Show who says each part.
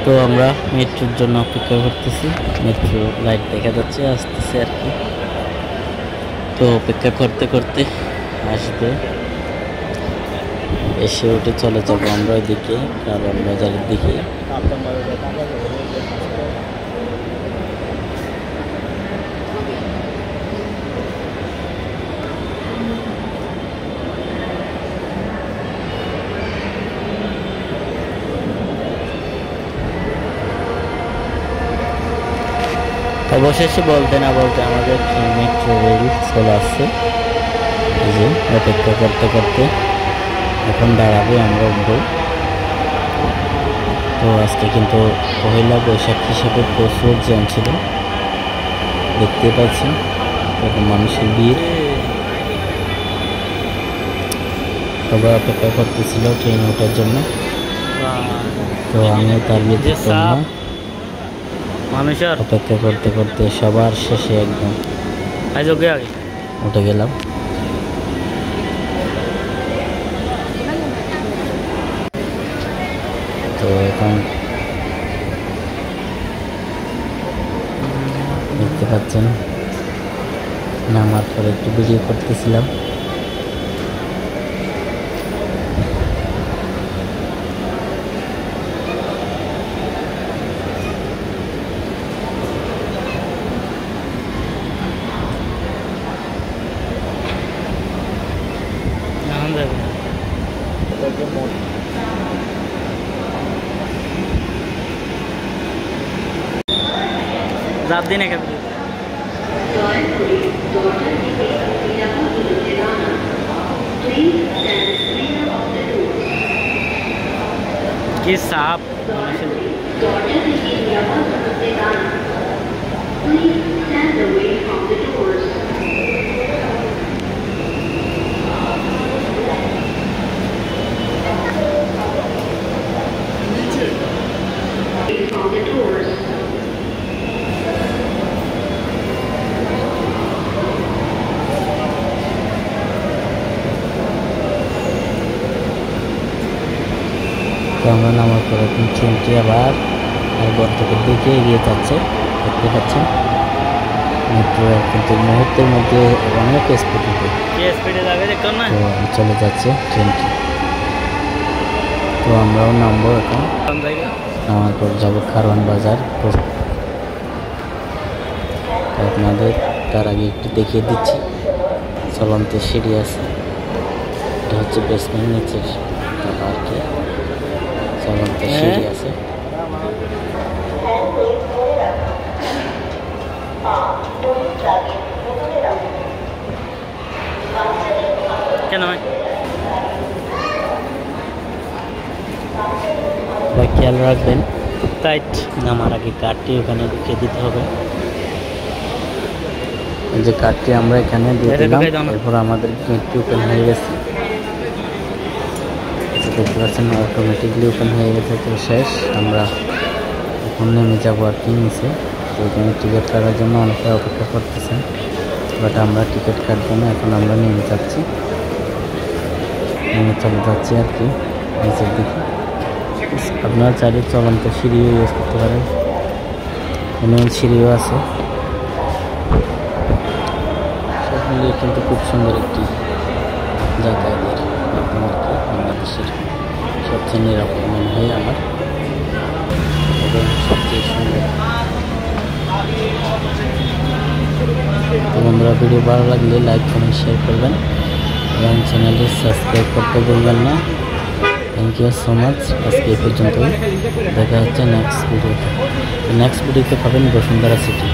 Speaker 1: তো আমরা মেট্রোর জন্য অপেক্ষা করতেছি। মেট্রো লাইট দেখা যাচ্ছে, আসতেছে আর কি। তো অপেক্ষা করতে করতে আসবে, এসে উঠে চলে যাবো আমরা ওইদিকে কারণ বাজারের দিকে। অবশেষে বলতে না বলতে আমাদের মেট্রো রেল চলে আসছে। এই যে অপেক্ষা করতে করতে এখন দাঁড়াবে, আমরা উঠবো। তো আজকে কিন্তু পহেলা বৈশাখ হিসেবে প্রচুর জ্যাম ছিল, দেখতে পাচ্ছি এখন মানুষের ভিড়। সবাই অপেক্ষা করতেছিল ট্রেন ওঠার জন্য। তো আমি তার ভিতরে মানুষের অপেক্ষা করতে করতে সবার শেষে একদম উঠে গেলাম। তো এখন দেখতে পাচ্ছেন নামার পরে একটু ভিডিও করতেছিলাম। रात दिन है क्या कि साहब তো আমরা নামার পরে ট্রেনটি আবার গন্তব্যের দিকে এগিয়ে যাচ্ছে, দেখতে পাচ্ছেন। মেট্রো কিন্তু মুহূর্তের মধ্যে অনেক স্পিডে চলে যাচ্ছে ট্রেনটি। তো আমরাও নামবো এখন, নামার পর যাবো কারওয়ান বাজার। আপনাদের তার আগে একটু দেখিয়ে দিচ্ছি, চলন্ত সিঁড়ি আছে, এটা হচ্ছে বেসমেন্ট নিচের আর কি চলন্ত সিঁড়ি আছে। কেন খেয়াল রাখবেন, টাইট নামার আগে কার্ডটি ওখানে ঢুকিয়ে দিতে হবে। যে কার্ডটি আমরা এখানে দিয়ে দিলাম, এরপর আমাদের গেটটি ওপেন হয়ে গেছে, দেখতে পাচ্ছেন অটোমেটিকলি ওপেন হয়ে গেছে। তো শেষ, আমরা এখন নেমে যাবো আর কি নিচে। তো এখানে টিকিট কাটার জন্য অনেকে অপেক্ষা করতেছেন, বাট আমরা টিকিট কাটবো না, এখন আমরা নেমে যাচ্ছি, নেমে চলে যাচ্ছি আর কি নিচের দিকে। আপনারা চাইলে চলন্ত সিঁড়িও ইউজ করতে পারেন, এমন সিঁড়িও আছে। সব মিলিয়ে কিন্তু খুব সুন্দর একটি যাতায়াতের মাধ্যম আর কি, বাংলাদেশের সবচেয়ে নিরাপদ মনে হয় আমার, এবং সবচেয়ে সুন্দর। তো বন্ধুরা, ভিডিও ভালো লাগলে লাইক কমেন্ট শেয়ার করবেন এবং চ্যানেলটি সাবস্ক্রাইব করতে ভুলবেন না। Thank you so much. আজকে এই পর্যন্তই, দেখা হচ্ছে নেক্সট ভিডিওতে। নেক্সট ভিডিওতে পাবেন বসুন্ধরা সিটি।